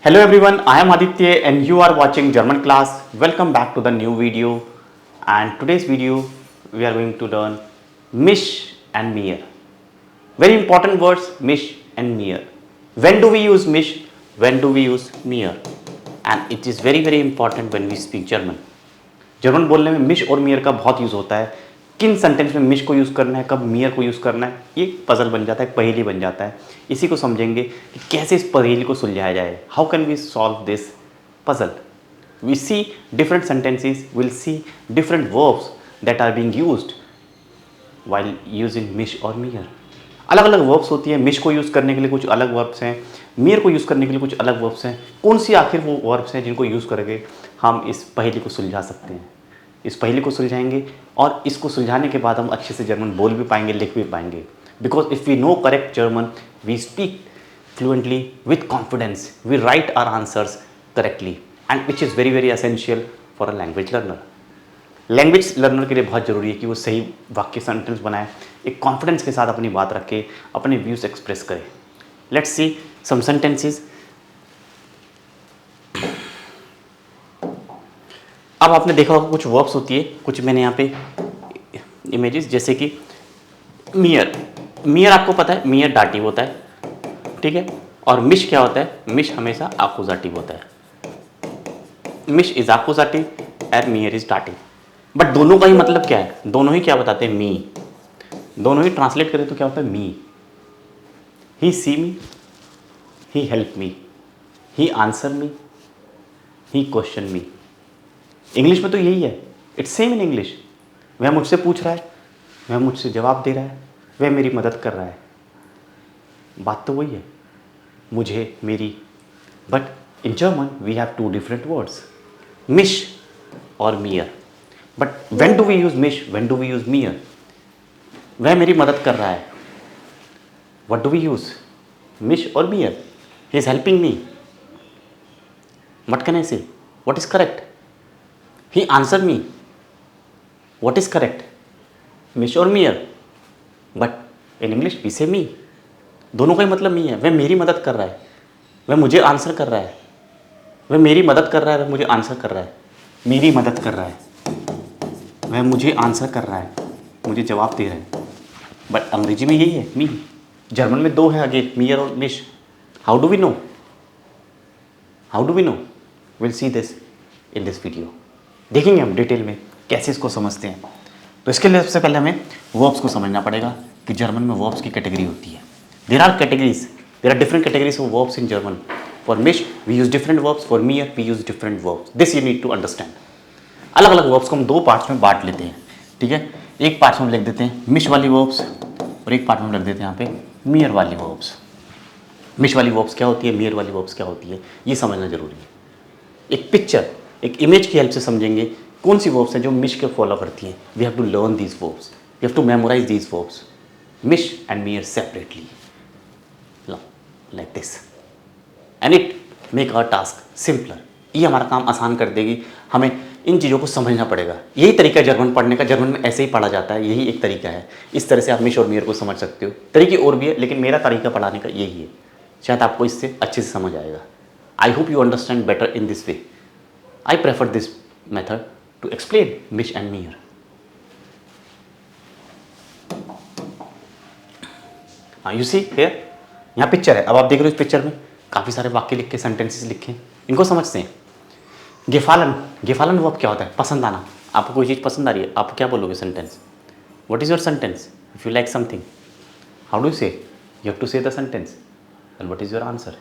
Hello everyone, I am Aditya and you are watching German class. Welcome back to the new video, and today's video we are going to learn mich and mir. Very important words, mich and mir. When do we use mich? When do we use mir? And it is very important when we speak German. German बोलने में मिश और मियर का बहुत use होता है. किन sentence में मिश को यूज़ करना है, कब मियर को यूज़ करना है, ये पजल बन जाता है, पहेली बन जाता है. इसी को समझेंगे कि कैसे इस पहेली को सुलझाया जाए. How can we solve this puzzle. We see different sentences, will see different verbs that are being used while using मिश और मियर. अलग अलग वर्ब्स होती हैं. मिश को यूज़ करने के लिए कुछ अलग वर्ब्स हैं, मियर को यूज़ करने के लिए कुछ अलग वर्ब्स हैं. कौन सी आखिर वो वर्ब्स हैं जिनको यूज़ करके हम इस पहेली को सुलझा सकते हैं. इस पहेली को सुलझाएंगे और इसको सुलझाने के बाद हम अच्छे से जर्मन बोल भी पाएंगे, लिख भी पाएंगे. Because if we know correct German, we speak fluently with confidence, we write our answers correctly, and which is very essential for a language learner. Language learner के लिए बहुत ज़रूरी है कि वो सही वाक्य सेंटेंस बनाए, एक कॉन्फिडेंस के साथ अपनी बात रखे, अपने व्यूज़ एक्सप्रेस करे. Let's see some sentences. अब आपने देखा होगा कुछ वर्ब्स होती है, कुछ मैंने यहाँ पे इमेजेस, जैसे कि मियर. मियर आपको पता है, मियर डाटिव होता है, ठीक है. और मिश क्या होता है, मिश हमेशा आकुजाटिव होता है. मिश इज आकुजाटिव एंड मियर इज डाटिव. बट दोनों का ही मतलब क्या है, दोनों ही क्या बताते हैं, मी. दोनों ही ट्रांसलेट करें तो क्या होता है, मी. ही सी मी, ही हेल्प मी, ही आंसर मी, ही क्वेश्चन मी. इंग्लिश में तो यही है. It's same in English. वह मुझसे पूछ रहा है, वह मुझसे जवाब दे रहा है, वह मेरी मदद कर रहा है. बात तो वही है, मुझे, मेरी. But in German we have two different words, मिश और मियर. But when do we use मिश, व्हेन डू वी यूज मियर. वह मेरी मदद कर रहा है. व्हाट डू वी यूज, मिश और मियर. He is helping me. What can I say, what is correct. He answered me. What is correct? Mish or mir? But in English we say me. दोनों का ही मतलब मी है. वह मेरी मदद कर रहा है, वह मुझे आंसर कर रहा है. वह मेरी मदद कर रहा है, वह मुझे आंसर कर रहा है. मेरी मदद कर रहा है, वह मुझे आंसर कर रहा है, मुझे जवाब दे रहा है. बट अंग्रेजी में यही है, मी. जर्मन में दो है अगेन, मियर और मिश. How do we know, how do we know, will see this in this video. देखेंगे हम डिटेल में कैसे इसको समझते हैं. तो इसके लिए सबसे पहले हमें वर्ब्स को समझना पड़ेगा कि जर्मन में वर्ब्स की कैटेगरी होती है. There are categories, there are different categories of verbs in German. For मिश we use different verbs, for मियर we use different verbs. This you need to understand. अलग अलग वर्ब्स को हम दो पार्ट्स में बांट लेते हैं, ठीक है. एक पार्ट में हम लिख देते हैं मिश वाली वर्ब्स और एक पार्ट में लिख देते हैं यहाँ पे मियर वाली वर्ब्स. मिश वाली वर्ब्स क्या होती है, मियर वाली वर्ब्स क्या होती है, ये समझना जरूरी है. एक पिक्चर, एक इमेज की हेल्प से समझेंगे कौन सी वर्ब्स हैं जो मिश के फॉलो करती हैं. We have to learn these verbs, we have to memorise these verbs, मिश एंड मियर separately, like this, and it make our task simpler. ये हमारा काम आसान कर देगी. हमें इन चीज़ों को समझना पड़ेगा. यही तरीका है जर्मन पढ़ने का. जर्मन में ऐसे ही पढ़ा जाता है, यही एक तरीका है. इस तरह से आप मिश और मियर को समझ सकते हो. तरीके और भी है, लेकिन मेरा तरीका पढ़ाने का यही है. शायद आपको इससे अच्छे से समझ आएगा. I hope you understand better in this way. I prefer this method to explain mish and mir. You see here, यहाँ पिक्चर है. अब आप देख रहे हो इस पिक्चर में काफ़ी सारे वाक्य लिखे, सेंटेंसेस लिखे हैं. इनको समझते हैं. गेफालन, गेफालन वर्ब क्या होता है, पसंद आना. आपको कोई चीज़ पसंद आ रही है, आप क्या बोलोगे sentence. What is your sentence if you like something, how do you से. यू हैव टू से the sentence and what is your answer.